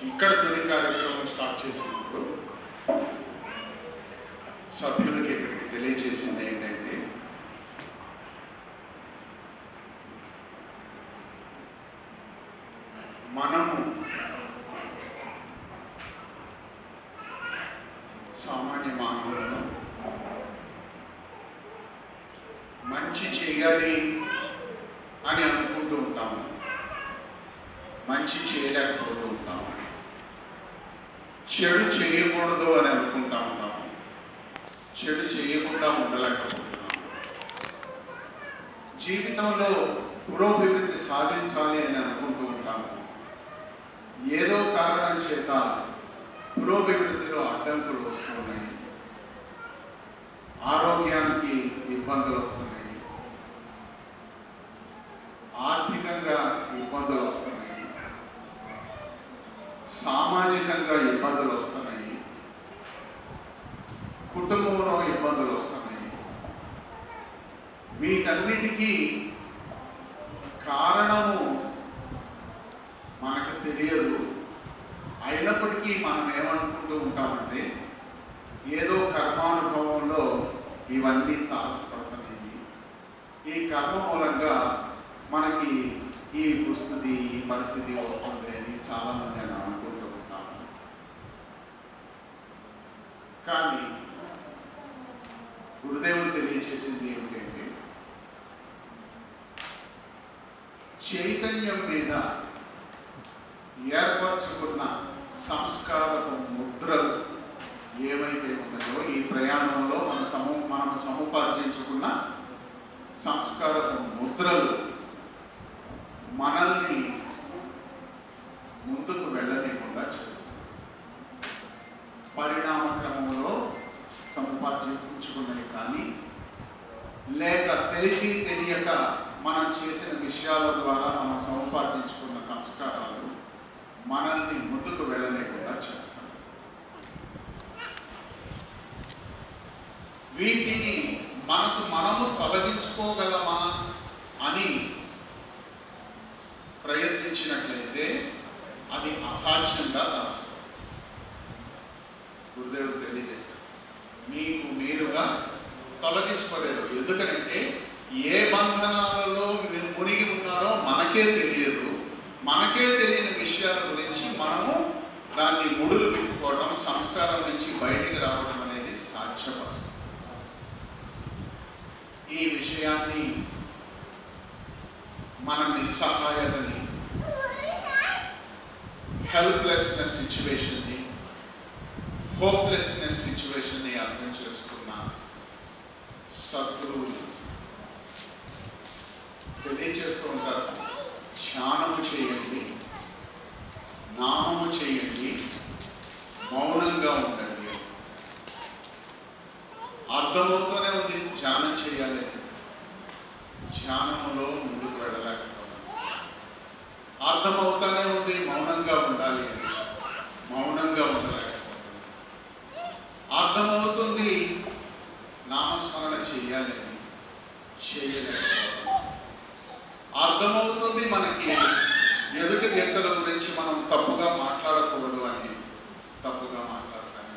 ఇక్కడ తొలి కార్యక్రమం స్టార్ట్ చేసినప్పుడు సభ్యులకి ఇక్కడికి తెలియజేసింది ఏంటంటే, మనము సామాన్య మానవులను మంచి చేయాలి అని అనుకుంటూ ఉంటాము, మంచి చేయలేకపోతూ ఉంటాము, చెడు చేయకూడదు అని అనుకుంటా ఉంటాము, చెడు చేయకుండా ఉండలేకపోతున్నాము. జీవితంలో పురోభివృద్ధి సాధించాలి అని అనుకుంటూ ఉంటాము. ఏదో కారణం చేత పురోభివృద్ధిలో అడ్డంకులు వస్తున్నాయి, ఆరోగ్యానికి ఇబ్బందులు వస్తున్నాయి, ఆర్థికంగా ఇబ్బందులు వస్తున్నాయి, సామాజికంగా ఇబ్బందులు వస్తున్నాయి, కుటుంబంలో ఇబ్బందులు వస్తున్నాయి. వీటన్నిటికీ కారణము మనకు తెలియదు. అయినప్పటికీ మనం ఏమనుకుంటూ ఉంటామంటే, ఏదో కర్మానుభవంలో ఇవన్నీ తారసపడుతున్నాయి, ఈ కర్మ మూలంగా మనకి ఈ దుస్థితి, ఈ పరిస్థితి వస్తుంది అని చాలామంది అని అనుకుంటూ ఉంటాము. కానీ గురుదేవుడు తెలియచేసింది ఏమిటంటే, చైతన్యం మీద ఏర్పరచుకున్న సంస్కారపు ముద్రలు ఏవైతే ఉన్నాయో, ఈ ప్రయాణంలో మనం సముపార్జించుకున్న సంస్కారపు ముద్రలు మనల్ని ముందుకు వెళ్ళలేకుండా చేస్తాయి. పరిణామ క్రమంలో సముపార్జించుకున్నవి కానీ, లేక తెలిసి తెలియక మనం చేసిన విషయాల ద్వారా మనం సముపార్జించుకున్న సంస్కారాలు మనల్ని ముందుకు వెళ్ళలేకుండా చేస్తాయి. వీటిని మనము తొలగించుకోగలమా అని ప్రయత్నించినట్లయితే అది అసాధ్యంగా దాస్తుంది. గురుదేవుడు తెలియజేశారు, మీకు మీరుగా తొలగించుకోలేరు. ఎందుకంటే ఏ బంధనాలలో మునిగి ఉన్నారో మనకే తెలియదు. మనకే తెలియని విషయాల గురించి మనము దాన్ని ముడులు పెట్టుకోవడం, సంస్కారం నుంచి బయటికి రావడం అనేది సాధ్యపడదు. ఈ విషయాన్ని మన నిస్సహాయతని, హెల్ప్లెస్నెస్ సిచ్యువేషన్ని, హోప్లెస్నెస్ సిచ్యువేషన్ని అర్థం చేసుకున్న సద్గురువులు తెలియచేస్తూ ఉంటారు. ధ్యానము చేయండి, నామము చేయండి, మౌనంగా ఉండండి. అర్థమవుతూనే ఉంది ధ్యానం చేయాలి, ధ్యానములో ముందుకు వెళ్ళలేకపోవడం. అర్థమవుతానే ఉంది మౌనంగా ఉండాలి అని, మౌనంగా ఉండలేకపోవడం. అర్థమవుతుంది నామస్మరణ చేయాలని, చేయలేకపోవడం. అర్థమవుతుంది మనకి ఎదుటి వ్యక్తుల గురించి మనం తప్పుగా మాట్లాడకూడదు అని, తప్పుగా మాట్లాడతాను.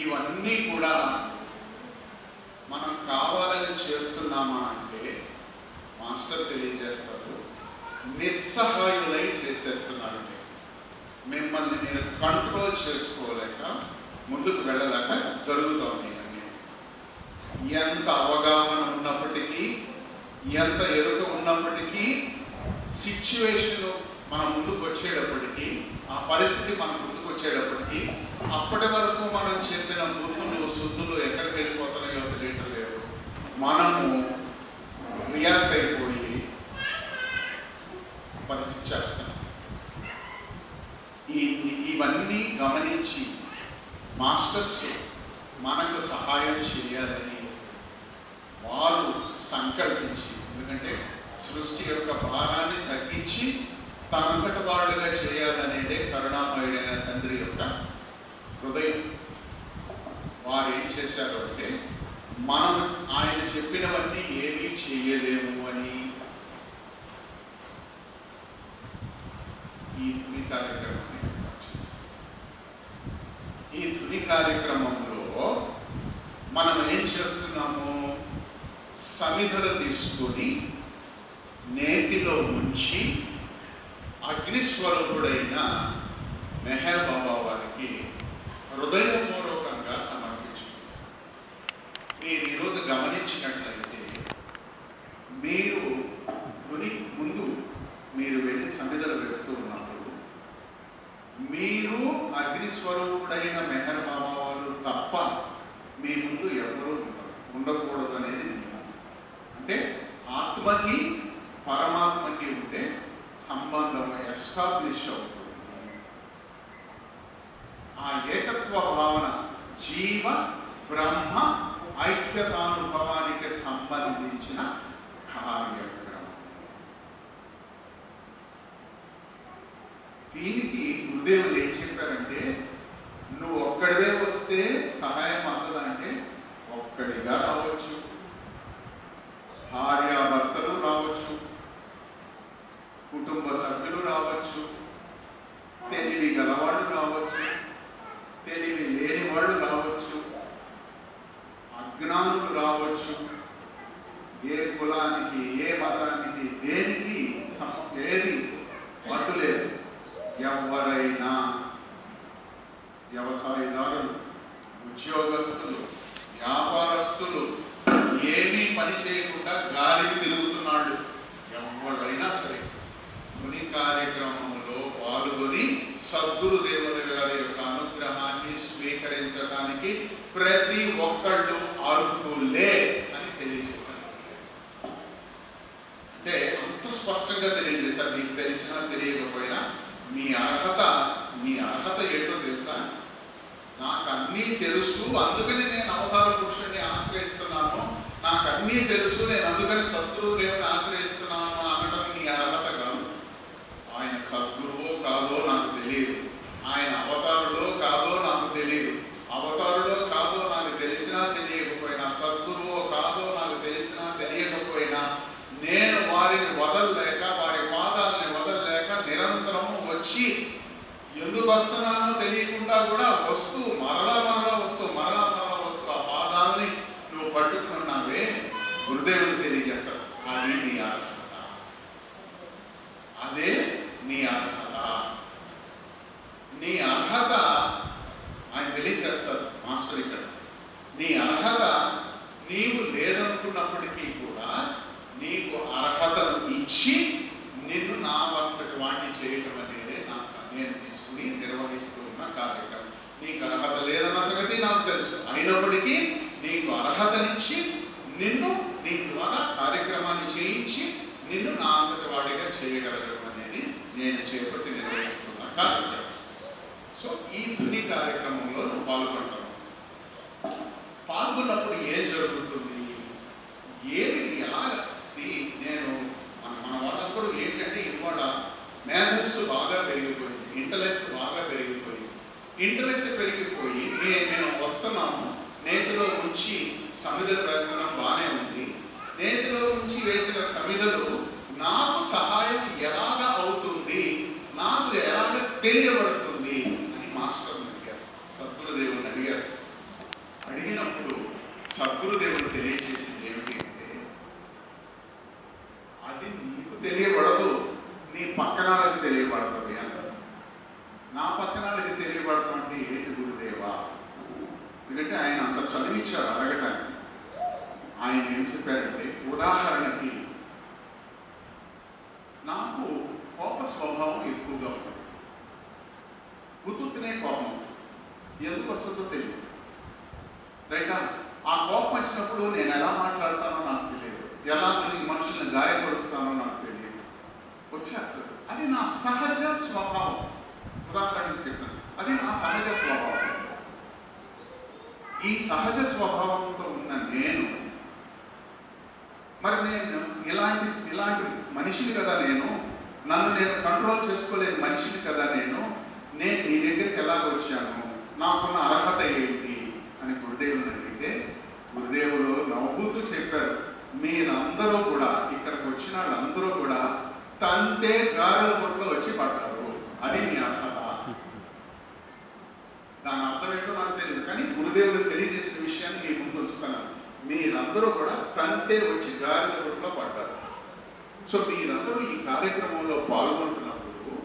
ఇవన్నీ కూడా మనం కావాలని చేస్తున్నామా అంటే మాస్టర్ తెలియజేస్తారు, నిస్సహాయులై చేసేస్తున్నారు. మిమ్మల్ని మీరు కంట్రోల్ చేసుకోలేక, ముందుకు వెళ్ళలేక జరుగుతోంది. ఎంత అవగాహన ఉన్నప్పటికీ, ఎంత ఎరుక ఉన్నప్పటికీ, సిచ్యువేషన్ మన ముందుకు వచ్చేటప్పటికీ, ఆ పరిస్థితి మన ముందుకు వచ్చేటప్పటికీ, అప్పటి వరకు మనం చెప్పిన బుద్ధులు శుద్ధులు ఎక్కడికి వెళ్ళిపోతున్నాయో తెలియట్లేదు. మనము రియాక్ట్ అయిపోయి పరిస్థితి చేస్తాం. ఇవన్నీ గమనించి మాస్టర్స్ మనకు సహాయం చేయాలని వారు సంకల్పించి, ఎందుకంటే సృష్టి యొక్క భారాన్ని తగ్గించి తనంతట వాళ్ళుగా చేయాలనేదే కరుణామయుడైన తండ్రి యొక్క హృదయం. వారు ఏం చేశారు అంటే, మనం ఆయన చెప్పినవన్నీ ఏమీ చేయలేము అని, ఈ తుని కార్యక్రమాన్ని ఏర్పాటు చేశారు. ఈ తుని కార్యక్రమంలో మనం ఏం చేస్తున్నాము? సమిధలు తీసుకొని నేతిలో ఉంచి అగ్నిస్వరూపుడైన మెహర్ బాబా వారికి హృదయపూర్వకంగా సమర్పించుకుంటారు. మీరు ఈరోజు గమనించినట్లయితే మీరు తుని ముందు మీరు వెళ్ళి సమిధలు వేస్తూ ఉన్నప్పుడు మీరు అగ్నిస్వరూపుడైన మెహర్ బాబా వారు తప్ప మీ ముందు ఎవరూ ఉండకూడదు అనేది నియమం. అంటే ఆత్మకి పరమాత్మకి ఉంటే సంబంధం ఎస్టాబ్లిష్ అవుతుంది. ఆ ఏకత్వ భావన జీవ బ్రహ్మ ఐక్యతానుభవానికి సంబంధించిన కార్యక్రమం. దీనికి గురుదేవులు ఏం చెప్పారంటే, నువ్వు ఒక్కడివే వస్తే సహాయం అందదంటే ఒక్కడిగా రావచ్చు, భార్యాభర్తలు రావచ్చు, కుటుంబ సభ్యులు రావచ్చు, తెలివి గలవాళ్ళు రావచ్చు, తెలివి లేని వాళ్ళు రావచ్చు, అజ్ఞానులు రావచ్చు. ఏ కులానికి ఏ మతానికి దేనికి ఏది మట్టు లేదు. ఎవరైనా వ్యవసాయదారులు, ఉద్యోగస్తులు, వ్యాపారస్తులు, ఏమీ పని చేయకుండా గాలికి తిరుగుతున్నాడు ఎవరైనా సరే తుని కార్యక్రమంలో పాల్గొని సద్గురుదేవుల గారి యొక్క అనుగ్రహాన్ని స్వీకరించడానికి ప్రతి ఒక్కళ్ళు అర్హులే అని తెలియజేశారు. అంటే అంత స్పష్టంగా తెలియజేశారు. మీకు తెలిసినా తెలియకపోయినా మీ అర్హత ఏంటో తెలుసా? నాకు అన్నీ తెలుసు, అందుకని నేను అవతార పురుషుడిని ఆశ్రయిస్తున్నాను, నాకు అన్నీ తెలుసు, నేను అందుకని సద్గురుదేవుని ఆశ్రయిస్తున్నాను అనడం నీ అర్హత కాదు. ఆయన సద్గురువో కాదో నాకు తెలియదు, ఆయన అవతారులో కాదో నాకు తెలియదు, అవతారులో కాదో నాకు తెలిసినా తెలియకపోయినా, సద్గురువో కాదో నాకు తెలిసినా తెలియకపోయినా, నేను వారిని వదలలేక, వారి పాదాలని వదలలేక నిరంతరము వచ్చి, ఎందుకు వస్తున్నానో తెలియకుండా కూడా వస్తూ మరలా వస్తూ ఆ పాదాలని నువ్వు పట్టుకున్నావే, గురుదేవులు తెలియజేస్తాడు. అది నీ అర్హత, అదే నీ అర్హత. నీ అర్హత ఆయన తెలియజేస్తారు మాస్టర్ ఇక్కడ. నీ అర్హత నీవు లేదనుకున్నప్పటికీ కూడా నీకు అర్హతను ఇచ్చి నిన్ను నా వంతటి వాణ్ణి చేయటం అనేదే నేను తీసుకుని నిర్వహిస్తున్న కార్యక్రమం. నీకు అర్హత లేదన్న సంగతి నాకు తెలుసు, అయినప్పటికీ నీకు అర్హతనిచ్చి నిన్ను నీ ద్వారా కార్యక్రమాన్ని చేయించి నిన్ను నా అంతటి వాడిగా చేయగలగడం అనేది నేను చేపట్టి నిర్వహిస్తున్న కార్యక్రమం. సో ఈ తుని కార్యక్రమంలో నువ్వు పాల్గొంటావు. పాల్గొన్నప్పుడు ఏం జరుగుతుంది, ఏమిటి, ఎలాగ నేను మన వాళ్ళందరూ ఏంటంటే ఇవాళ మేధస్సు బాగా పెరిగిపోయింది, ఇంటలెక్ట్ బాగా పెరిగిపోయింది. ఇంటలెక్ట్ పెరిగిపోయి మేము వస్తున్నాము, నేతిలో ఉంచి సమిధలు వేస్తున్నాం, బాగానే ఉంది. నేతిలో ఉంచి వేసిన సమిధలు నాకు సహాయం ఎలాగ అవుతుంది, నాకు ఎలాగ తెలియబడుతుంది అని మాస్టర్ని అడిగారు, సద్గురుదేవుని అడిగారు. అడిగినప్పుడు సద్గురుదేవుడు తెలియజేసింది ఏమిటి అంటే, అది నీకు తెలియబడదు, నీ పక్కనాళ్ళకి తెలియబడుతుంది అన్నారు. నా పక్కనాళ్ళకి తెలియబడతాం అంటే ఏంటి గురుదేవా? ఎందుకంటే ఆయన అంత చదివించారు అడగటానికి. ఆయన ఏం చెప్పారంటే, ఉదాహరణకి నాకు కోప స్వభావం ఎక్కువగా ఉంటుంది, గుర్తునే కోపం వస్తుంది, ఎందుకు వస్తుందో తెలియదు, రైటా? ఆ కోపం వచ్చినప్పుడు నేను ఎలా మాట్లాడతానో నాకు తెలియదు, ఎలా మనుషుల్ని గాయపరుస్తానో నాకు తెలియదు, వచ్చేస్తుంది. అది నా సహజ స్వభావం. ఉదాహరణకి చెప్పాను, అది నా సహజ స్వభావం. ఈ సహజ స్వభావంతో ఉన్న నేను మరి నేను ఇలాంటి మనిషిని కదా, నన్ను నేను కంట్రోల్ చేసుకోలేని మనిషిని కదా నేను నీ దగ్గరికి ఎలాగొచ్చాను, నాకున్న అర్హత ఏంటి అని గురుదేవుని అడిగితే గురుదేవులు నవ్వుతూ చెప్పారు, మీరందరూ కూడా ఇక్కడికి వచ్చిన వాళ్ళందరూ కూడా తంతే గారెల బొట్లో వచ్చి పడ్డారు అది మీ అర్హత. దాని అర్థం ఏంటో నాకు తెలియదు, కానీ గురుదేవుడు తెలియజేసిన విషయాన్ని మీ ముందు ఉంచుతున్నాను. మీరందరూ కూడా తంతే వచ్చి గాలి రోడ్లో పడ్డారు. సో మీరందరూ ఈ కార్యక్రమంలో పాల్గొంటున్నప్పుడు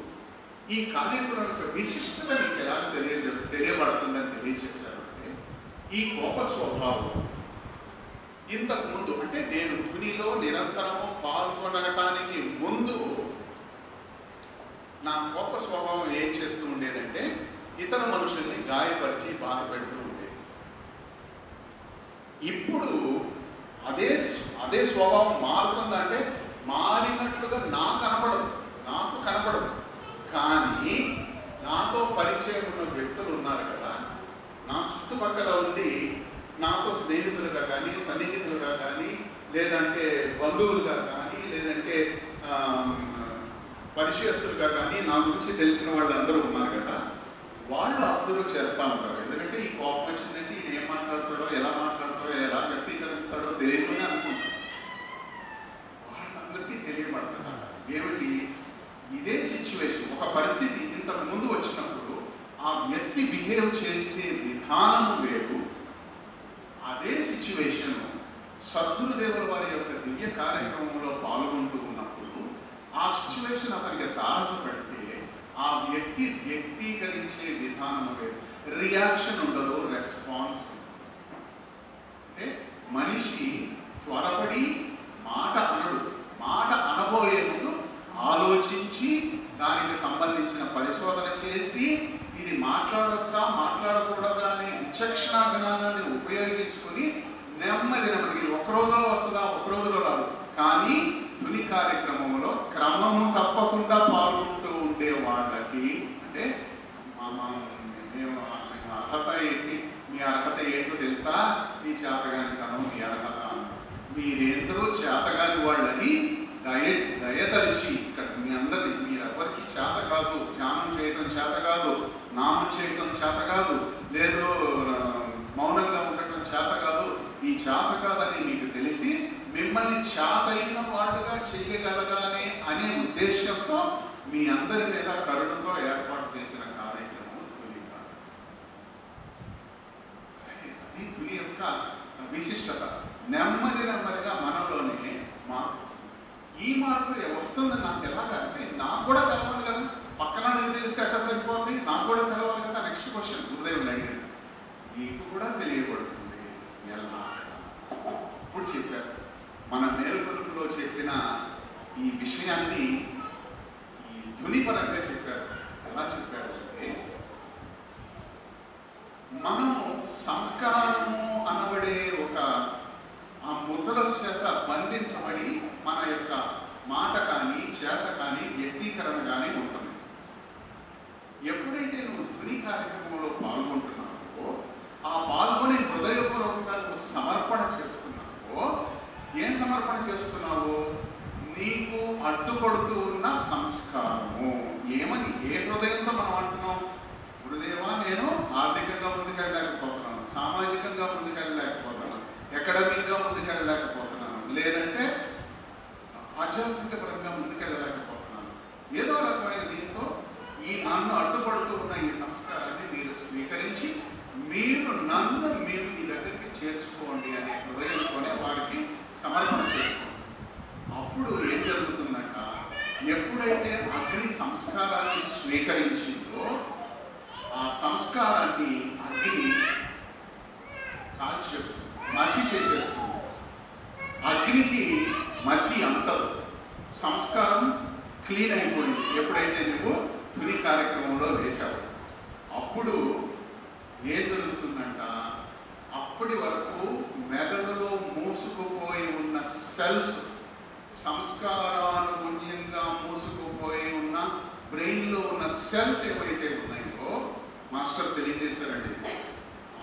ఈ కార్యక్రమం యొక్క విశిష్టత మీకు ఎలా తెలియబడుతుందని తెలియజేశారంటే, ఈ కోప స్వభావం ఇంతకు ముందు అంటే నేను ధ్వనిలో నిరంతరము పాల్గొనటానికి ముందు నా కోప స్వభావం ఏం చేస్తూ ఉండేదంటే ఇతర మనుషుల్ని గాయపరిచి బాధ పెడుతూ ఉండేది. ఇప్పుడు అదే స్వభావం మారుతుందంటే మారినట్లుగా నాకు కనపడదు. కానీ నాతో పరిచయం ఉన్న వ్యక్తులు ఉన్నారు కదా, నా చుట్టుపక్కల ఉండి నాతో స్నేహితులుగా కానీ సన్నిహితులుగా కానీ లేదంటే బంధువులుగా కానీ లేదంటే పరిచయస్తులుగా కానీ నా గురించి తెలిసిన వాళ్ళందరూ ఉన్నారు కదా, వాళ్ళు అబ్జర్వ్ చేస్తూ ఉంటారు. ఎందుకంటే ఈ కోపం వచ్చిందంటే ఇది ఏం మాట్లాడతాడో, ఎలా మాట్లాడతాడో, ఎలా వ్యక్తీకరిస్తాడో తెలియదని అనుకుంటారు. వాళ్ళందరికీ తెలియబడుతున్నారు ఏమిటి, ఇదే సిచ్యువేషన్ ఒక పరిస్థితి ఇంతకు ముందు వచ్చినప్పుడు ఆ వ్యక్తి బిహేవ్ చేసే విధానం వేరు. అదే సిచ్యువేషన్ సద్గురుదేవుల వారి యొక్క దివ్య కార్యక్రమంలో పాల్గొంటూ ఉన్నప్పుడు ఆ సిచ్యువేషన్ అతనికి తారసపడితే ఆ వ్యక్తి వ్యక్తీకరించే విధానం వేరు. రియాక్షన్ ఉండదు, రెస్పాన్స్. అంటే మనిషి త్వరపడి మాట అనబోయే ముందు ఆలోచించి దానికి సంబంధించిన పరిశోధన చేసి ఇది మాట్లాడొచ్చా మాట్లాడకూడదా అనే విచక్షణ జ్ఞానాన్ని ఉపయోగించుకొని నెమ్మదిగా ఒక్క రోజులో వస్తుందా, ఒక్క రోజులో రాదు, కానీ తుని కార్యక్రమంలో క్రమము తప్పకుండా పాల్గొంటూ ఉండే వాళ్ళకి అంటే అర్హత ఏంటి, మీ అర్హత ఏంటో తెలుసా, మీ చేతగానితనం మీ అర్హత. మీరెందరూ చేతగాని వాళ్ళని దయతలిచి ఇక్కడ మీ అందరినీ మీరెవరికి చేత కాదు, ధ్యానం చేయటం చేత కాదు, నామం చేయటం చేత కాదు, లేదు మౌనంగా ఉండటం చేత కాదు, ఈ చేత కాదని మీకు తెలిసి మిమ్మల్ని చేతైన వాళ్ళుగా చేయగలగానే అనే ఉద్దేశంతో మీ అందరి మీద కరుణతో ఏర్పాటు చేసిన కార్యక్రమం తుని. అది తుని యొక్క విశిష్టత. నెమ్మదిగా మనలోనే మార్పు వస్తుంది. ఈ మార్పు వస్తుందని నాకు ఎలాగంటే నాకు కూడా తెలవాలి కదా, పక్కన తెలిస్తే ఎట్లా సరిపోతుంది, నాకు కూడా తెలవాలి కదా. నెక్స్ట్ క్వశ్చన్ గురుదేవుని అడిగారు, నీకు కూడా తెలియబడుతుంది ఎలా? ఇప్పుడు చెప్పారు మన మేలుకొలుపులో చెప్పిన ఈ విషయాన్ని ఈ ధ్వని పరంగా చెప్పారు. ఎలా చెప్పారు అంటే మనము సంస్కారము అనబడే ఒక ఆ ముద్రల చేత బంధించబడి మన యొక్క మాట కానీ చేత కానీ వ్యక్తీకరణ కానీ ఉంటుంది. ఎప్పుడైతే నువ్వు ధ్వని కార్యక్రమంలో పాల్గొంటున్నావో ఆ పాల్గొనే హృదయపూర్వకంగా నువ్వు సమర్పణ చేస్తున్నావో, ఏం సమర్పణ చేస్తున్నావు, నీకు అడ్డుపడుతూ ఉన్న సంస్కారము ఏమని ఏ హృదయంతో మనం అంటున్నాం, గురుదేవా నేను ఆర్థికంగా ముందుకెళ్ళలేకపోతున్నాను, సామాజికంగా ముందుకెళ్ళలేకపోతున్నాను, అకాడమిక్గా ముందుకెళ్ళలేకపోతున్నాను, లేదంటే ఆధ్యాత్మిక పరంగా ముందుకెళ్ళలేకపోతున్నాను, ఏదో రకమైన దీంతో ఈ నన్ను అడ్డుపడుతూ ఉన్న ఈ సంస్కారాన్ని మీరు స్వీకరించి మీరు మీ దగ్గరికి చేర్చుకోండి అనే హృదయంతోనే వారికి సమర్పణ చేసుకోండి. అప్పుడు ఏం జరుగుతుందంట, ఎప్పుడైతే అగ్ని సంస్కారాన్ని స్వీకరించిందో ఆ సంస్కారాన్ని అగ్ని కాల్చేస్తుంది, మసి చేసేస్తుంది. అగ్నికి మసి అంటదు, సంస్కారం క్లీన్ అయిపోయింది. ఎప్పుడైతే నువ్వు తుని కార్యక్రమంలో వేశావు అప్పుడు ఏం జరుగుతుందంట, అప్పటి వరకు మెదడులో మూసుకుపోయి ఉన్న సెల్స్, సంస్కారానుగుణ్యంగా మూసుకుపోయి ఉన్న బ్రెయిన్లో ఉన్న సెల్స్ ఏవైతే ఉన్నాయో మాస్టర్ తెలియజేశారండి,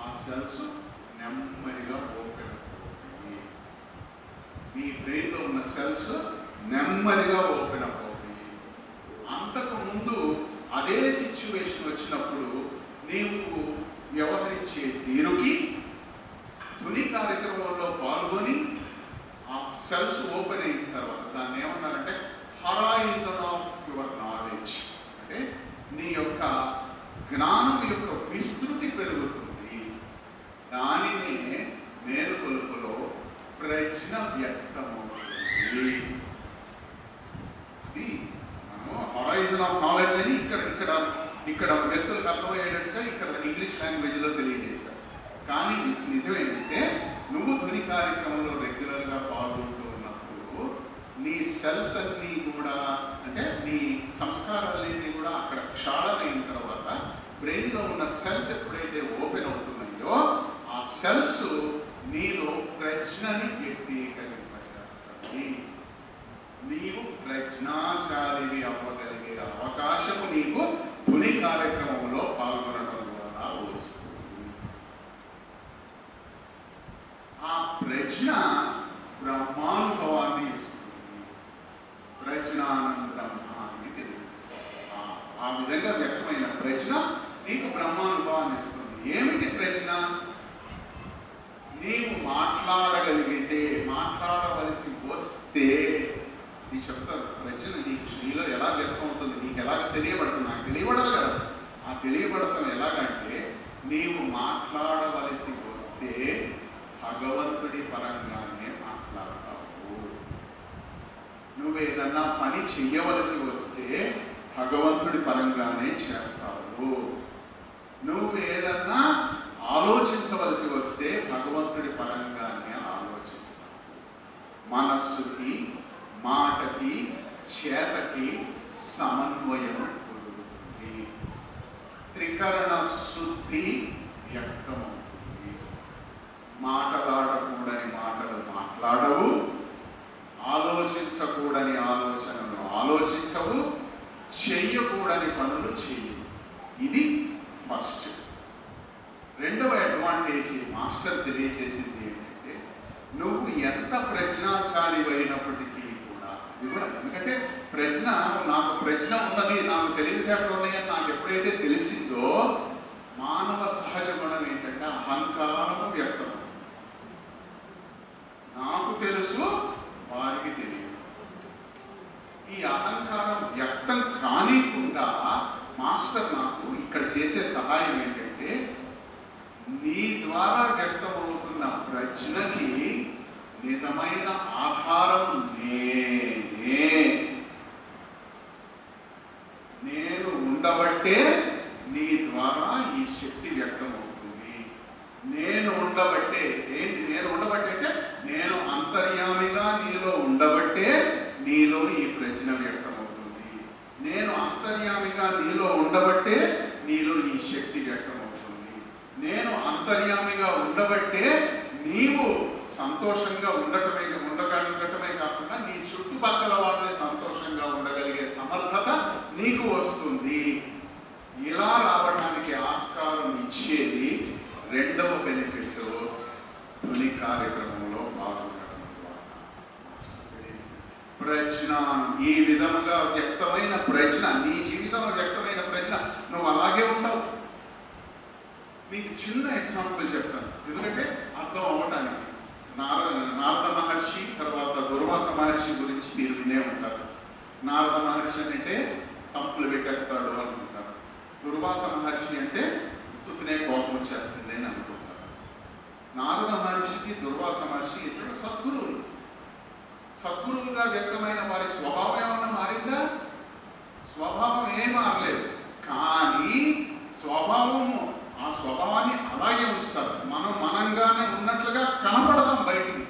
ఆ సెల్స్ నెమ్మదిగా ఓపెన్ అవుతాయి. మీ బ్రెయిన్లో ఉన్న సెల్స్ నెమ్మదిగా ఓపెన్ అవుతాయి. అంతకు ముందు అదే సిచ్యువేషన్ వచ్చినప్పుడు నీవు వ్యవహరించే తీరుకి తుని కార్యక్రమంలో పాల్గొని ఆ సెల్స్ ఓపెన్ అయిన తర్వాత దాన్ని ఏమన్నారంటే హరాయిజన్ ఆఫ్ యువర్ నాలెడ్జ్, అంటే జ్ఞానం యొక్క విస్తృతి పెరుగుతుంది. దానినే మేలుకొలుపులో ప్రజ్ఞ వ్యక్తమవుతుంది. అది మనము హొరైజన్ ఆఫ్ నాలెడ్జ్ అని ఇక్కడ వ్యక్తులకు అర్థమయ్యేటట్టుగా ఇక్కడ ఇంగ్లీష్ లాంగ్వేజ్లో తెలియజేశారు. కానీ నిజం ఏంటంటే నువ్వు ధ్వని కార్యక్రమంలో రెగ్యులర్గా పాల్గొంటూ ఉన్నప్పుడు నీ సెల్స్ అన్నీ కూడా, అంటే నీ సంస్కారాలన్నీ కూడా అక్కడ క్షాళనైన తర్వాత బ్రెయిన్లో ఉన్న సెల్స్ ఎప్పుడైతే ఓపెన్ అవుతున్నాయో ఆ సెల్స్ నీలో ప్రజ్ఞని వ్యక్తీకరింపజేస్తాయి. నీవు ప్రజ్ఞాశాలివి అవ్వగలిగే అవకాశము నీకు ధ్వని కార్యక్రమంలో పాల్గొనడం ద్వారా వస్తుంది. ఆ ప్రజ్ఞ బ్రహ్మానుభవాన్ని ఇస్తుంది. ప్రజ్ఞానందం అని తెలియజేస్తుంది. ఆ విధంగా వ్యక్తమైన ప్రజ్ఞ నీకు బ్రహ్మానుభవాన్ని ఇస్తుంది. ఏమిటి ప్రజ్ఞ? నీవు మాట్లాడగలిగితే, మాట్లాడవలసి వస్తే, నీ చెప్తాను ప్రజ్ఞ నీలో ఎలా వ్యక్తం అవుతుంది, నీకు ఎలా తెలియబడుతుంది. నాకు తెలియబడాలి కదా. ఆ తెలియబడటం ఎలాగంటే నీవు మాట్లాడవలసి వస్తే భగవంతుడి పరంగానే మాట్లాడతావు. నువ్వేదన్నా పని చెయ్యవలసి వస్తే భగవంతుడి పరంగానే చేస్తావు. నువ్వేదన్నా ఆలోచించవలసి వస్తే భగవంతుడి పరంగానే ఆలోచిస్తావు. మనస్సుకి, మాటకి, చేతకి సమన్వయం కుదురుతుంది. త్రికరణ శుద్ధి వ్యక్తమవుతుంది. మాటలాడకూడని మాటలు మాట్లాడవు, ఆలోచించకూడని ఆలోచనలు ఆలోచించవు, చెయ్యకూడని పనులు చెయ్యవు. ఇది ఫస్ట్. రెండవ అడ్వాంటేజ్ మాస్టర్ తెలియజేసింది ఏంటంటే నువ్వు ఎంత ప్రజ్ఞాశాలి అయినప్పటికీ కూడా, ఎందుకంటే ప్రజ్ఞ, నాకు ప్రజ్ఞ ఉన్నది, నాకు తెలివితేటలు ఉన్నాయని నాకు ఎప్పుడైతే తెలిసిందో మానవ సహజ గుణం ఏంటంటే అహంకారము వ్యక్తం. నాకు తెలుసు, వారికి తెలియదు. ఈ అహంకారం వ్యక్తం కానికుండా మాస్టర్ నాకు ఇక్కడ చేసే సహాయం ఏంటంటే నీ ద్వారా వ్యక్తమవుతున్న ప్రజ్ఞకి నిజమైన ఆధారం నేను ఉండబట్టే నీ ద్వారా ఈ శక్తి వ్యక్తమవుతుంది. నేను ఉండబట్టే ఏంటి? నేను ఉండబట్టే అంటే నేను అంతర్యామిగా నీలో ఉండబట్టే నీలో ఈ ప్రజ్ఞ వ్యక్తమవుతుంది. నేను అంతర్యామిగా నీలో ఉండబట్టే నీలో ఈ శక్తి వ్యక్తమవుతుంది. నేను అంతర్యామిగా ఉండబట్టే నీవు సంతోషంగా ఉండగలగటమే కాకుండా నీ చుట్టుపక్కల వాళ్ళని సంతోషంగా ఉండగలిగే సమర్థత నీకు వస్తుంది. ఇలా రావడానికి ఆస్కారం ఇచ్చేది రెండవ బెనిఫిట్, ధ్వని కార్యక్రమంలో పాల్గొనడం ద్వారా. ప్రజ్ఞ, ఈ విధముగా వ్యక్తమైన ప్రజ్ఞ, నీ జీవితంలో వ్యక్తమైన ప్రజ్ఞ నువ్వు అలాగే ఉండవు. మీకు చిన్న ఎగ్జాంపుల్ చెప్తాను, ఎందుకంటే అర్థం అవ్వటానికి. నారద మహర్షి తర్వాత దుర్వాస మహర్షి గురించి మీరు వినే ఉంటారు. నారద మహర్షి అంటే తంపులు పెట్టేస్తాడు అనుకుంటారు. దుర్వాస మహర్షి అంటే ఉత్తునే కోపం వచ్చేస్తుంది అని అనుకుంటారు. నారద మహర్షికి దుర్వాస మహర్షి ఇద్దరు సద్గురువులు. సద్గురువుగా వ్యక్తమైన వారి స్వభావం ఏమన్నా మారిందా? స్వభావం ఏం మారలేదు. కానీ ఆ స్వభావాన్ని అలాగే ఉంచుతారు. మనంగానే ఉన్నట్లుగా కనపడతాం బయటికి.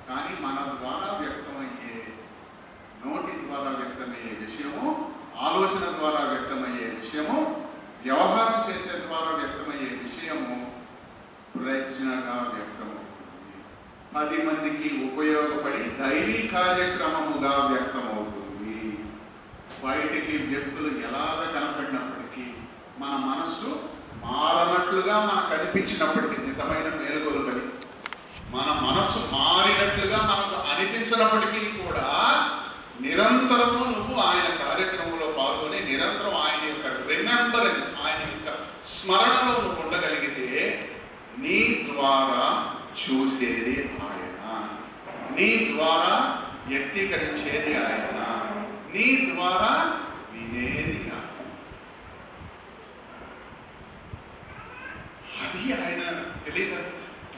కానీ మన ద్వారా వ్యక్తమయ్యే, నోటి ద్వారా వ్యక్తమయ్యే విషయము, ఆలోచన ద్వారా వ్యక్తమయ్యే విషయము, వ్యవహారం చేసే ద్వారా వ్యక్తమయ్యే విషయము ప్రజ్ఞగా వ్యక్తమవుతుంది. 10 మందికి ఉపయోగపడి దైవీ కార్యక్రమముగా వ్యక్తమవుతుంది. బయటికి వ్యక్తులు ఎలాగ కనపడినప్పటికీ మన మనస్సు మారనట్లుగా మనకు అనిపించినప్పటికీ, నిజమైన మేలుకొలుపది మన మనస్సు మారినట్లుగా మనకు అనిపించినప్పటికీ కూడా నిరంతరము నువ్వు ఆయన కార్యక్రమంలో పాల్గొని నిరంతరం ఆయన యొక్క రిమెంబరెన్స్, ఆయన యొక్క స్మరణలో నువ్వు ఉండగలిగితే నీ ద్వారా చూసేది ఆయన, నీ ద్వారా వ్యక్తీకరించేది ఆయన, నీ ద్వారా వినేది ఆయన.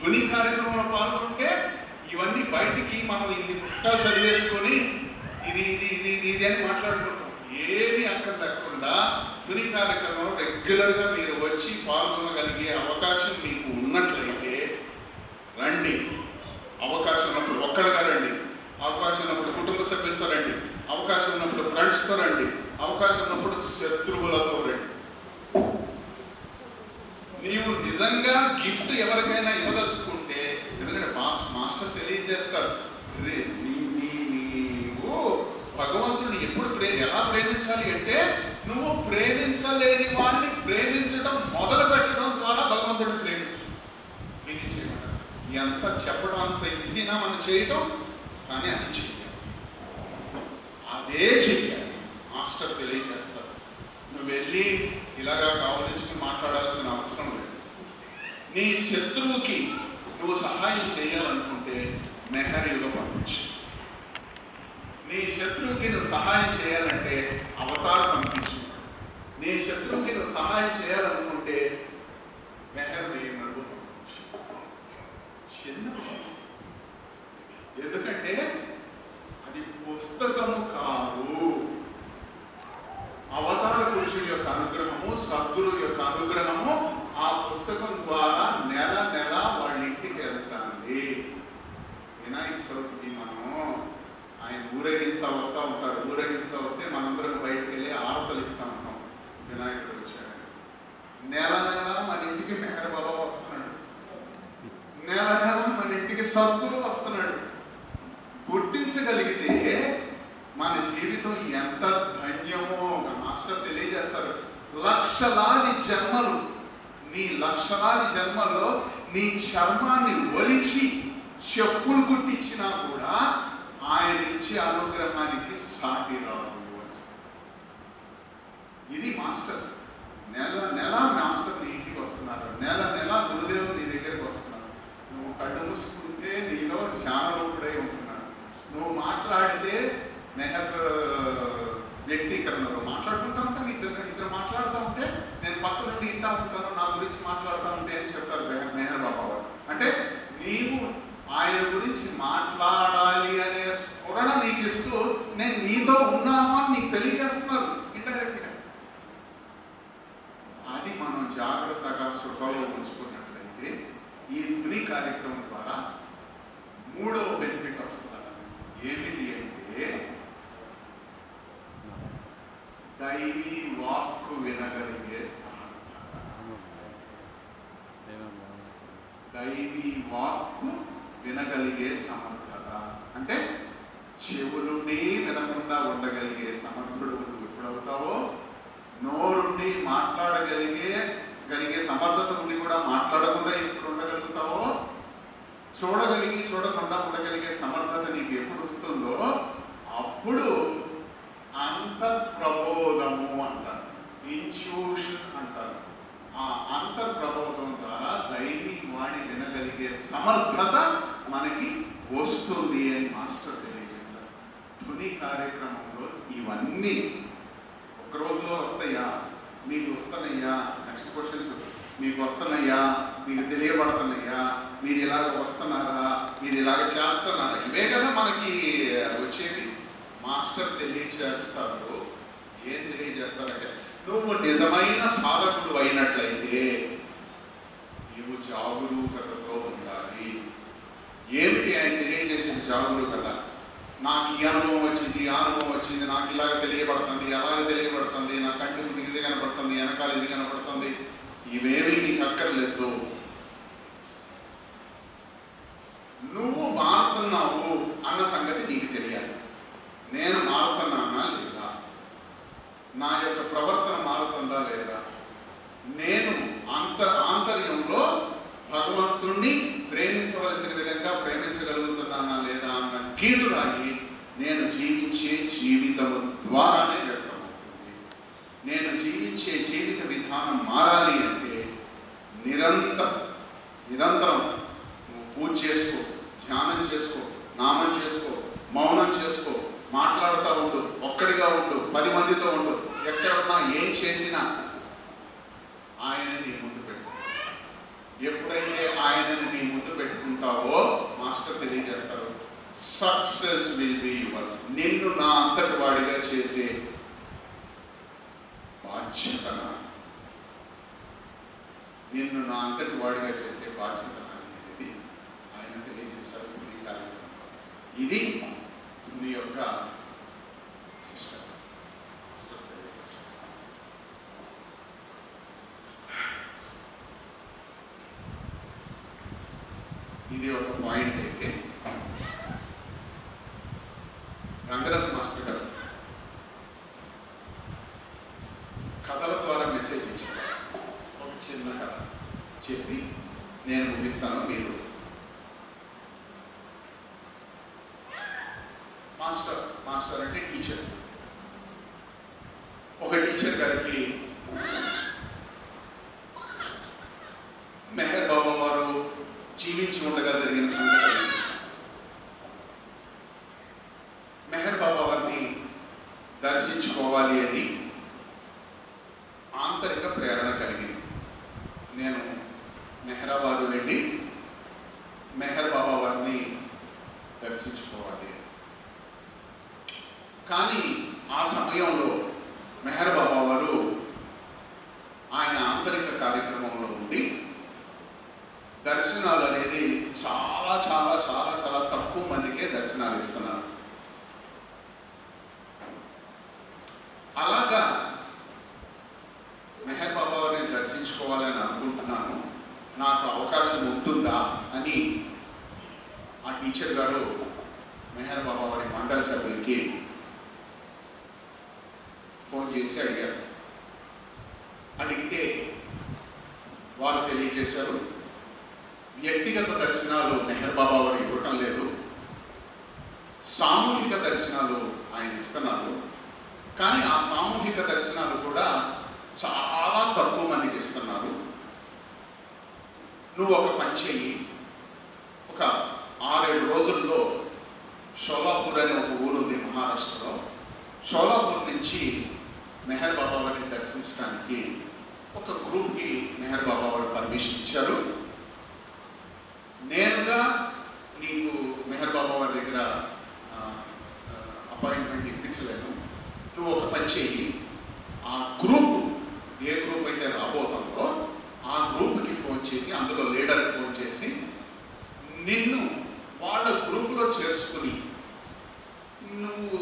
ధ్వని కార్యక్రమంలో పాల్గొంటే ఇవన్నీ బయటికి మనం ఇన్ని పుస్తకాలు చదివేసుకొని ఇది ఇది ఇది ఇది అని మాట్లాడుకుంటాం. ఏమీ అక్కర్ లేకుండా ధ్వని కార్యక్రమం రెగ్యులర్గా మీరు వచ్చి పాల్గొనగలిగే అవకాశం మీకు ఉన్నట్లయితే రండి. అవకాశం ఉన్నప్పుడు ఒక్కడిగా రండి, అవకాశం ఉన్నప్పుడు కుటుంబ సభ్యులతో రండి, అవకాశం ఉన్నప్పుడు ఫ్రెండ్స్తో రండి, అవకాశం ఉన్నప్పుడు శత్రువులతో రండి. నీవు నిజంగా గిఫ్ట్ ఎవరికైనా ఇవ్వదలుచుకుంటే, ఎందుకంటే మాస్టర్ తెలియజేస్తారు, నీవు భగవంతుడిని ఎప్పుడు ఎలా ప్రేమించాలి అంటే, నువ్వు ప్రేమించలేని వాడిని ప్రేమించడం మొదలు పెట్టడం ద్వారా భగవంతుడిని ప్రేమించడం. ఇది చేయమంటారు. ఎంత చెప్పడం అంత ఈజీనా మనం చేయటం, కానీ అది చెయ్యాలి, అదే చెయ్యాలి. మాస్టర్ తెలియజేస్తారు. నువ్వు వెళ్ళి ఇలాగా కావలించుకుని మాట్లాడాల్సిన అవసరం లేదు. నీ శత్రువుకి నువ్వు సహాయం చేయాలనుకుంటే మెహరీలో పంపించు. నీ శత్రువుకి నువ్వు సహాయం చేయాలంటే అవతారం పంపించు. నీ శత్రువుకి నువ్వు సహాయం చేయాలనుకుంటే మెహరీలో పంపించు. చిన్న, ఎందుకంటే అది పుస్తకము కాదు. అవతార పురుషుడి యొక్క అనుగ్రహము, సద్గురు యొక్క అనుగ్రహము ఆ పుస్తకం ద్వారా నెల నెల వాళ్ళ ఇంటికి వెళ్తాంది. వినాయక చవితికి మనము ఆయన ఊరేగిస్తా వస్తూ ఉంటారు. ఊరేగిస్తా వస్తే మనందరం బయటకు వెళ్ళి ఆరతలు ఇస్తూ ఉంటాం. వినాయకుడు వచ్చాడు, నెల నెల మన ఇంటికి మెహర్ బాబా వస్తున్నాడు, నెల నెల మన ఇంటికి సద్గురు వస్తున్నాడు. గుర్తించగలిగితే మన జీవితం ఎంత ధన్యమో మాస్టర్ తెలియజేస్తారు. లక్షలాది జన్మలు, నీ లక్షలాది జన్మల్లో నీ చర్మాన్ని ఒలిచి చెప్పులు కుట్టించినా కూడా ఆయన ఇచ్చే అనుగ్రహానికి సాటి రాదు. ఇది మాస్టర్. నెల నెల మాస్టర్ నీ ఇంటికి వస్తున్నారు, నెల నెల గురుదేవులు నీ దగ్గరికి వస్తున్నారు. నువ్వు కళ్ళు మూసుకుంటే నీలో ధ్యానరూపుడై ఉంటున్నాడు. నువ్వు మాట్లాడితే మెహర్ వ్యక్తీకరణలో మాట్లాడుకుంటా ఉంటాను. ఇద్దరు మాట్లాడుతూ ఉంటే నేను పక్క నుండి ఇంటా ఉంటాను, నా గురించి మాట్లాడుతూ ఉంటే అని చెప్తారు మెహర్ బాబా వారు. అంటే నీవు ఆయన గురించి మాట్లాడాలి అనే స్ఫురణ నీకు ఇస్తూ నేను నీతో ఉన్నాను అని నీకు తెలియజేస్తున్నారు ఇండైరెక్ట్గా. అది మనం జాగ్రత్తగా శృభలో ఉంచుకున్నట్లయితే ఈ ధ్వని కార్యక్రమం ద్వారా మూడవ బెనిఫిట్ వస్తుంది. ఏమిటి అంటే దైవీ వాక్కు వినగలిగే సమర్థత. దైవీ వాక్కు వినగలిగే సమర్థత అంటే చెవులుండి వినకుండా ఉండగలిగే సమర్థుడు ఎప్పుడవుతావో, నోరుండి మాట్లాడగలిగే సమర్థత నుండి కూడా మాట్లాడకుండా ఎప్పుడు ఉండగలుగుతావో, చూడగలిగి చూడకుండా ఉండగలిగే సమర్థత నీకు ఎప్పుడు వస్తుందో అప్పుడు అంతర్ప్రబోధము అంటారు, ఇన్ట్యూషన్ అంటారు. ఆ అంతర్ప్రబోధం ద్వారా దైవీ వాణి వినగలిగే సమర్థత మనకి వస్తుంది అని మాస్టర్ తెలియజేశారు. ధ్వని కార్యక్రమంలో ఇవన్నీ ఒక రోజులో వస్తాయా, మీకు వస్తున్నాయా, నెక్స్ట్ క్వశ్చన్స్ మీకు వస్తున్నాయా, మీకు తెలియబడుతున్నాయా, మీరు ఇలాగ వస్తున్నారా, మీరు ఇలాగ చేస్తున్నారా, ఇవే కదా మనకి వచ్చేవి. మాస్టర్ తెలియజేస్తారు. ఏం తెలియజేస్తారంటే నువ్వు నిజమైన సాధకుడు అయినట్లయితే నువ్వు జాగరూకతతో ఉండాలి. ఏమిటి ఆయన తెలియజేసిన జాగరూకత? నాకు ఈ అనుభవం వచ్చింది, ఆ అనుభవం వచ్చింది, నాకు ఇలాగ తెలియబడుతుంది, అలాగ తెలియబడుతుంది, నా కంటి ముందు ఇది కనపడుతుంది, వెనకాల ఇది కనపడుతుంది, ఇవేమీ నీకు అక్కర్లేదు. నువ్వు మారుతున్నావు అన్న సంగతి నీకు తెలియాలి. నేను మారుతున్నానా లేదా, నా యొక్క ప్రవర్తన మారుతుందా లేదా, నేను ఆంతర్యంలో భగవంతుణ్ణి ప్రేమించవలసిన విధంగా ప్రేమించగలుగుతున్నానా లేదా అన్న గీటు రాయి నేను జీవించే జీవితము ద్వారానే వ్యక్తమవుతుంది. నేను జీవించే జీవిత విధానం మారాలి అంటే నిరంతరం నువ్వు పూజ చేసుకో, ధ్యానం చేసుకో, నామం చేసుకో, మౌనం చేసుకో, మాట్లాడుతూ ఉండు, ఒక్కడిగా ఉండు, 10 మందితో ఉండు, ఎక్కడున్నా ఏం చేసినా ఆయన నీ ముందు పెట్టు. ఎప్పుడైతే ఆయనని నీ ముందు పెట్టుకుంటావో మాస్టర్ తెలియజేస్తారు, సక్సెస్ విల్ బి యువర్స్. నిన్ను నా అంతటి వాడిగా చేసే బాధ్యత, నిన్ను నా అంతటి వాడిగా చేసే బాధ్యత అనేది ఆయన తెలియజేశారు ఈ కార్యక్రమం. ఇది నీ యొక్క సిస్టమ్ తెలియజేస్తారు. ఇది ఒక పాయింట్. అయితే రంగరాజ్ మాస్టర్ గారు కథల ద్వారా మెసేజ్ ఇచ్చారు. ఒక చిన్న కథ చెప్పి నేను ముగిస్తాను. మీరు మాస్టర్ అంటే టీచర్. ఒక టీచర్ గారికి మెహర్ బాబా వారు జీవించి ఉండగా జరిగిన సంఘటన. మెహర్ బాబా వారిని దర్శించుకోవాలి అని ఆంతరిక ప్రేరణ కలిగింది. నేను మెహరాబాద్ వెళ్ళి మెహర్ బాబా వారిని దర్శించుకోవాలి. కానీ ఆ సమయంలో మెహర్ బాబా వారు ఆయన ఆంతరిక కార్యక్రమంలో ఉండి దర్శనాలు అనేది చాలా చాలా చాలా చాలా తక్కువ మందికే దర్శనాలు ఇస్తున్నారు. అలాగా మెహర్ బాబా వారిని దర్శించుకోవాలని అనుకుంటున్నాను, నాకు అవకాశం ఉంటుందా అని ఆ టీచర్ గారు మెహర్ బాబా వారి మండల సభ్యులకి ఫోన్ చేసి అడిగారు. అడిగితే వారు తెలియజేశారు, వ్యక్తిగత దర్శనాలు మెహర్ బాబా వారు ఇవ్వటం లేదు, సామూహిక దర్శనాలు ఆయన ఇస్తున్నారు. కానీ ఆ సామూహిక దర్శనాలు కూడా చాలా తక్కువ మందికి ఇస్తున్నారు. నువ్వు ఒక పని చెయ్యి, ఒక 6-7 రోజుల్లో షోలాపూర్ అనే ఒక ఊరు ఉంది మహారాష్ట్రలో. షోలాపూర్ నుంచి మెహర్ బాబా వారిని దర్శించడానికి ఒక గ్రూప్కి మెహర్ బాబా వారు పర్మిషన్ ఇచ్చారు. నేనుగా నీకు మెహర్ బాబా వారి దగ్గర అపాయింట్మెంట్ ఇప్పించలేను. నువ్వు ఒక పని చెయ్యి, ఆ గ్రూప్ ఏ గ్రూప్ అయితే రాబోతుందో ఆ గ్రూప్కి ఫోన్ చేసి, అందులో లీడర్కి ఫోన్ చేసి నిన్ను వాళ్ళ గ్రూప్లో చేర్చుకుని నువ్వు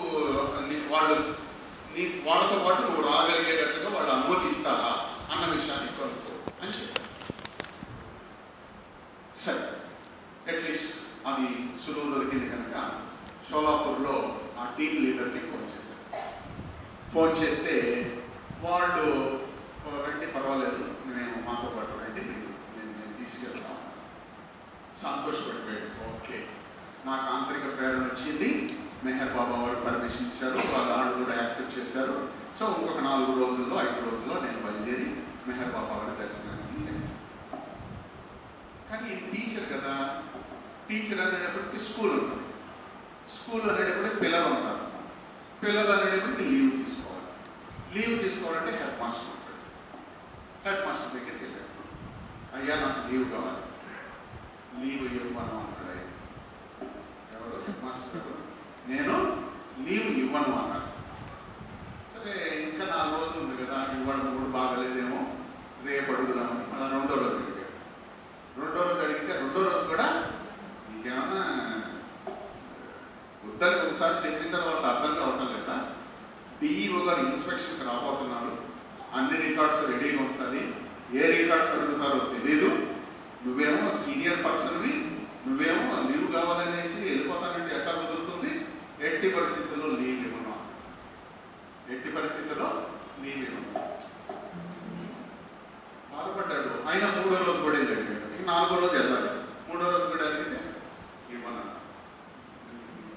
వాళ్ళతో పాటు నువ్వు రాగలిగేటట్టుగా వాళ్ళు అనుమతిస్తారా అన్న విషయాన్ని కనుక్కో అని చెప్పారు. సరే, అట్లీస్ట్ అది సులువు దొరికింది కనుక షోలాపూర్లో ఆ టీం లీడర్కి ఫోన్ చేశారు. ఫోన్ చేస్తే వాళ్ళు రండి, పర్వాలేదు, మేము మాతో పాటు రండి, నేను తీసుకెళ్తాను. సంతోషపడిపోయాడు. ఓకే, నాకు ఆంతరిక ప్రేరణ వచ్చింది, మెహర్ బాబా వారు పర్మిషన్ ఇచ్చారు, వాళ్ళు కూడా యాక్సెప్ట్ చేశారు. సో ఇంకొక 4 రోజుల్లో 5 రోజుల్లో నేను బయలుదేరి మెహర్ బాబా వారి దర్శనానికి వెళ్ళాను. కానీ టీచర్ కదా, టీచర్ అనేటప్పటికి స్కూల్ ఉంటుంది, స్కూల్ అనేటప్పటికి పిల్లలు ఉంటారు, పిల్లలు అనేటప్పటికి లీవ్ తీసుకోవాలి. లీవ్ తీసుకోవాలంటే హెడ్ మాస్టర్ ఉంటాడు. హెడ్ మాస్టర్ దగ్గరికి వెళ్ళాడు, అయ్యా నాకు లీవ్ కావాలి. లీవ్ ఇవ్వను అన్నాడు ఆయన. ఎవరు? హెడ్ మాస్టర్ గారు, నేను లీవ్ ఇవ్వను అన్నారు. సరే, ఇంకా 4 రోజులు ఉంది కదా, ఇవ్వడం కూడా బాగలేదేమో, రేపు అడుగుదామని మళ్ళీ 2వ రోజు అడిగాడు. 2వ రోజు అడిగితే 2వ రోజు కూడా ఇంకేమన్నా వద్దని ఒకసారి చెప్పిన తర్వాత అర్థం కావటం లేదా, డిఈఓ గారు ఇన్స్పెక్షన్కి రాబోతున్నారు, అన్ని రికార్డ్స్ రెడీగా ఉంచాలి, ఏ రికార్డ్స్ అడుగుతారో తెలీదు, నువ్వేమో సీనియర్ పర్సన్వి, నువ్వేమో లీవ్ కావాలనేసి వెళ్ళిపోతానంటే ఎట్లా కుదురుతుంది? ఎట్టి పరిస్థితుల్లో లీవ్ ఇవ్వను, ఎట్టి పరిస్థితుల్లో లీవ్ ఇవ్వను. బాధపడ్డాడు. ఆయన 3వ రోజు కూడా వెళ్ళాడు. ఇక 4వ రోజు వెళ్ళాలి. 3వ రోజు కూడా అడిగితే ఇవ్వను,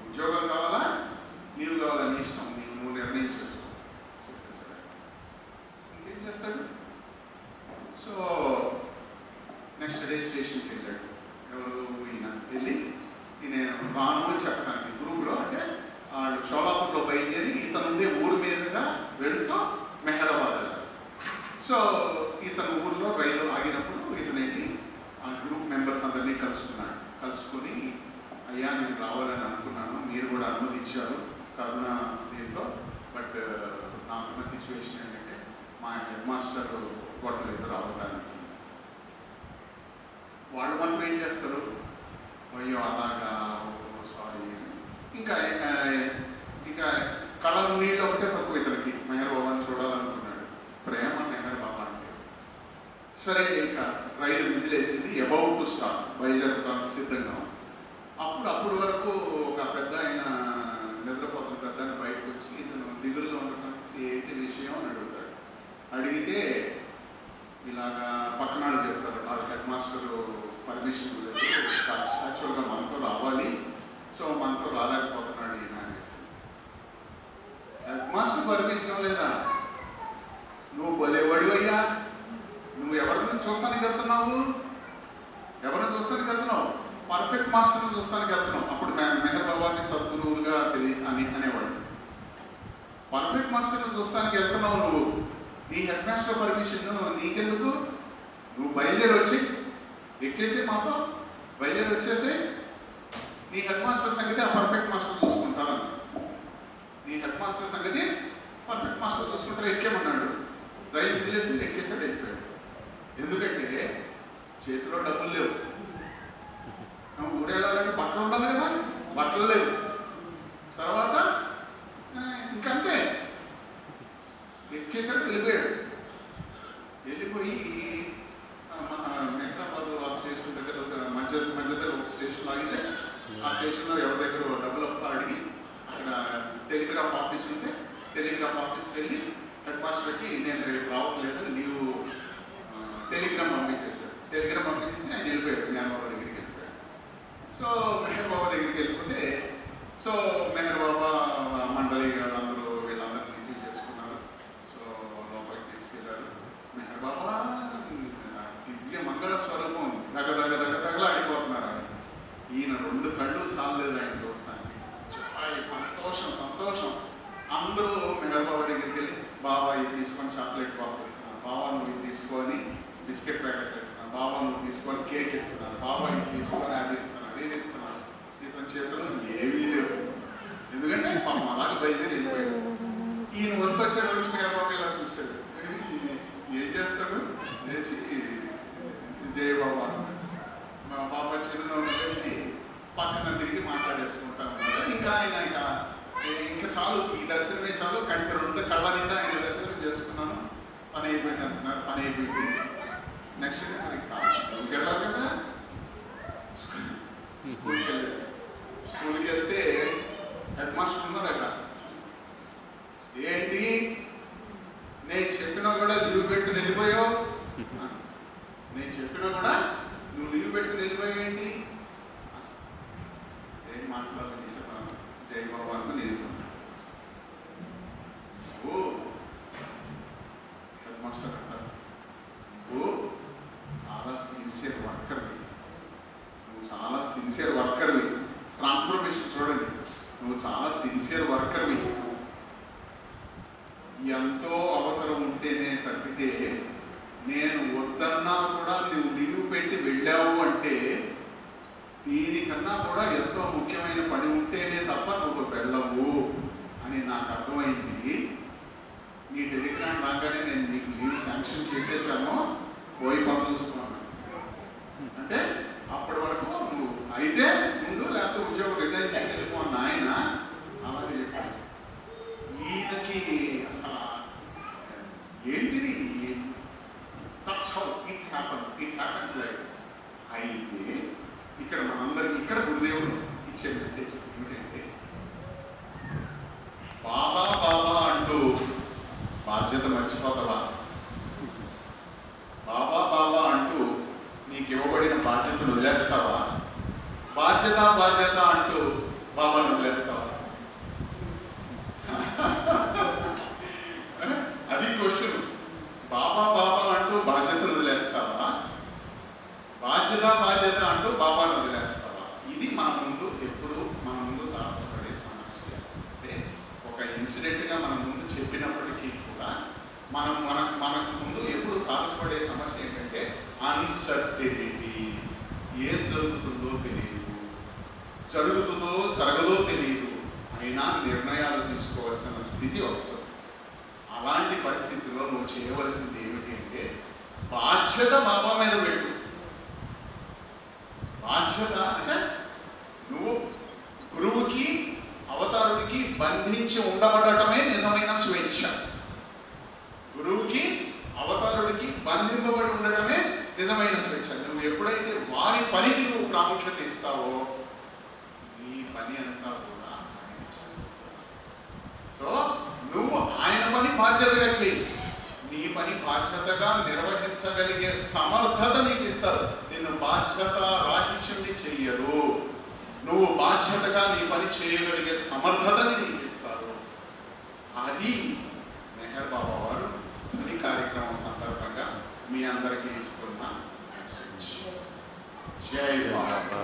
ఉద్యోగం కావాలా లీవ్ కావాలా నీ ఇష్టం, నువ్వు నిర్ణయం చేసుకో చెప్పేసాడు. ఇంకేం చేస్తాడు? సో నెక్స్ట్ డే స్టేషన్కి వెళ్ళాడు. ఎవరు? ఈయన వెళ్ళి నేను రాను అని చెప్పడానికి గ్రూప్లో, అంటే వాళ్ళు షోలాపూర్లో బయలుదేరి ఇతనుండే ఊరు మీదుగా వెళుతూ మెహరాబాద్ వెళ్ళారు. సో ఇతను ఊర్లో రైలు ఆగినప్పుడు ఇతనేంటి గ్రూప్ మెంబర్స్ అందరినీ కలుసుకుని అయ్యా నేను రావాలని అనుకున్నాను, మీరు కూడా అనుమతించారు కరోనా దీంతో, బట్ నాకున్న సిచ్యువేషన్ ఏంటంటే మా హెడ్ మాస్టర్ కొట్టలేదు రావడానికి. వాళ్ళు మాత్రం ఏం చేస్తారు, అయ్యో అలాగా సారీ. ఇంకా కళలు నీళ్ళు ఒకటే తక్కువ ఇతనికి. మెహర్ బాబాని చూడాలనుకున్నాడు, ప్రేమ మెహర్ బాబా అంటే. సరే ఇంకా రైలు విజిలేసింది, అబౌట్ టు స్టార్ట్, బయలుదేరుతానికి సిద్ధంగా. అప్పుడు వరకు ఒక పెద్ద ఆయన నిద్రపోతున్న పెద్ద ఆయన బయటకు వచ్చి ఇతను దిగులుగా ఉండటం చూసి ఏంటి విషయం అని అడుగుతాడు. అడిగితే ఇలాగా పక్కనాడు చెప్తారు, వాళ్ళ హెడ్ మాస్టర్ పర్మిషన్ యాక్చువల్గా మనతో రావాలి, సో మనతో రాలేకపోతున్నాడు ఈయన అనేసి. హెడ్ మాస్టర్ పర్మిషన్ లేదా, నువ్వు బలేవాడివయ్యా, నువ్వు ఎవరిని చూస్తానికి వెళ్తున్నావు, ఎవరిని చూస్తానికి వెళ్తున్నావు, పర్ఫెక్ట్ మాస్టర్ని చూస్తానికి వెళ్తున్నావు. అప్పుడు మెహర్ బాబాని సద్గురువులుగా అనేవాడు. పర్ఫెక్ట్ మాస్టర్ని చూస్తానికి వెళ్తున్నావు నువ్వు, నీ హెడ్ మాస్టర్ పర్మిషన్ నీకెందుకు, నువ్వు బయలుదేరి వచ్చి ఎక్కేసి మాతో బయలుదేరి వచ్చేసి నీ హెడ్ మాస్టర్ సంగతి ఆ పర్ఫెక్ట్ మాస్టర్ చూసుకుంటారని. నీ హెడ్ మాస్టర్ సంగతి పర్ఫెక్ట్ మాస్టర్ చూసుకుంటారు, ఎక్కేమన్నాడు. రైలు విజిలేసింది, ఎక్కేసాడు, వెళ్ళిపోయాడు. ఎందుకంటే చేతిలో డబ్బులు లేవు, ఊరేళ్ళాలని బట్టలు ఉండాలి కదా, బట్టలు లేవు. తర్వాత ఇంకంతే ఎక్కేసాడు, వెళ్ళిపోయాడు. వెళ్ళిపోయి హైదరాబాద్ ఆ స్టేషన్ దగ్గర మధ్యలో ఒక స్టేషన్ లాగితే ఆ స్టేషన్లో ఎవరి దగ్గర డబ్బులు అడిగి అక్కడ టెలిగ్రాఫ్ ఆఫీస్ ఉంటే టెలిగ్రాఫ్ ఆఫీస్కి వెళ్ళి హెడ్ మాస్టర్కి నేను రేపు రావట్లేదు లీవ్ టెలిగ్రామ్ పంపించేశాడు. టెలిగ్రామ్ పంపించేసి ఆయన వెళ్ళిపోయాడు, జ్ఞానబాబా దగ్గరికి వెళ్ళిపోయాడు. సో మెహర్ బాబా దగ్గరికి వెళ్ళిపోతే సో మెహర్ బాబా మండలి అందరూ వీళ్ళందరూ రిసీవ్ చేసుకున్నారు. సో లోపలికి తీసుకెళ్ళారు. మెహర్ బాబా దివ్య మంగళ స్వరూపం దగ్గర ఆడిపోతున్నారు. ఈయన 2 కళ్ళు చాలలేదు ఆయన చూస్తానికి. సంతోషం. అందరూ మెహర్ బాబా దగ్గరికి వెళ్ళి, బాబా ఇది తీసుకొని చాక్లెట్ బాక్స్ ఇస్తున్నారు, బాబా నువ్వు ఇది తీసుకొని బిస్కెట్ ప్యాకెట్ ఇస్తున్నాను, బాబా నువ్వు తీసుకొని కేక్ ఇస్తున్నారు, బాబా ఇది తీసుకొని అది ఇస్తున్నారు, ఇది ఇస్తున్నారు. ఇతని చేతిలో ఏమీ లేవు, ఎందుకంటే పాపం అలాగే బయలుదేరి వెళ్ళిపోయాడు. ఈయన వంతు వచ్చేటప్పుడు మెహర్ బాబా ఇలా చూశాడు, ఏం చేస్తాడు లేచి జయ బాబా మా బాబా చిరునవ్వు చేసి పక్కన తిరిగి మాట్లాడేసుకుంటా ఉన్నాడు. ఇంకా ఆయన ఇంకా చాలు, ఈ దర్శనమే చాలు, కంటి 2 కళ్ళ నిండా ఆయన దర్శనం చేసుకున్నాను, పని అయిపోయింది అంటున్నారు. పని అయిపోయింది. నెక్స్ట్ మరి స్కూల్కి వెళ్ళాలి కదా, స్కూల్కి వెళ్తే హెడ్ మాస్టర్ ఉన్నారట. ఏంటి నేను చెప్పినా కూడా లీవ్ పెట్టుకుని వెళ్ళిపోయావు, నేను చెప్పినా కూడా నువ్వు లీవ్ పెట్టుకుని వెళ్ళిపోయావు ఏంటి, ఏం మాట్లాడాలి జై బాబా అని నేను. ఓ హెడ్ మాస్టర్ అంటారు, ఓ చాలా సిన్సియర్ వర్కర్వి, నువ్వు చాలా సిన్సియర్ వర్కర్వి. ట్రాన్స్ఫర్మేషన్ చూడండి, నువ్వు చాలా సిన్సియర్ వర్కర్వి. ఎంతో అవసరం ఉంటేనే తప్పితే నేను వద్దన్నా కూడా నువ్వు లీవ్ పెట్టి వెళ్ళావు అంటే దీనికన్నా కూడా ఎంతో ముఖ్యమైన పని ఉంటేనే తప్ప నువ్వు వెళ్ళవు అని నాకు అర్థమైంది. నీ టెలిగ్రామ్ రాగానే నేను నీకు లీవ్ శాంక్షన్ చేసేసాను, పోయి పని చూసుకున్నాను అంటే అప్పటి వరకు నువ్వు అయితే ముందు లేకపోతే ఉద్యోగం రిజైన్ చేసి వెళ్ళిపో అన్న ఆయన అలాగే చెప్పాడు. ఈయనకి అసలు ఏంటిది, that's how it happens like. అయితే ఇక్కడ మనందరికీ ఇక్కడ గురుదేవుడు ఇచ్చే మెసేజ్ ఏమిటంటే, బాబా బాబా అంటూ బాధ్యత మర్చిపోతావా, బాబా బాబా అంటూ నీకు ఇవ్వబడిన బాధ్యతను వదిలేస్తావా, బాధ్యత అంటూ బాబాను వదిలేస్తావా? అది క్వశ్చన్. బాబా బాబా అంటూ బాధ్యతను వదిలేస్తావా, బాధ్యత అంటూ బాబాను వదిలేస్తావా? ఇది మన ముందు ఎప్పుడు మన ముందు తారసపడే సమస్య. అంటే ఒక ఇన్సిడెంట్గా మన ముందు చెప్పినప్పటికీ కూడా మనకు ముందు ఎప్పుడు తారసపడే సమస్య ఏంటంటే అన్సర్టెనిటీ. ఏం జరుగుతుందో తెలియదు, జరుగుతుందో జరగదో తెలియదు, అయినా నిర్ణయాలు తీసుకోవాల్సిన స్థితి వస్తుంది. అలాంటి పరిస్థితుల్లో నువ్వు చేయవలసింది ఏమిటి అంటే బాధ్యత బాబా మీద పెట్టు. బాధ్యత అంటే నువ్వు గురువుకి అవతారుడికి బంధించి ఉండబడటమే నిజమైన స్వేచ్ఛ. గురువుకి అవతారుడికి బంధింపబడి ఉండటమే నిజమైన స్వేచ్ఛ. నువ్వు ఎప్పుడైతే వారి పనికి నువ్వు ప్రాముఖ్యత ఇస్తావో నీ పని అంతా కూడా ఆయన చేస్తావు. సో నువ్వు ఆయన పని బాధ్యతగా చేయి. నీ పని బాధ్యతగా నిర్వహించగలిగే సమర్థత నీకు ఇస్తారు. నిన్ను బాధ్యత రాహిత్యుడిని చెయ్యరు. నువ్వు బాధ్యతగా నీ పని చేయగలిగే సమర్థతని నీకు ఇస్తారు. అది మెహర్ బాబా వారు ఈ కార్యక్రమం సందర్భంగా మీ అందరికీ ఇస్తున్న మెసేజ్. జై బాబా.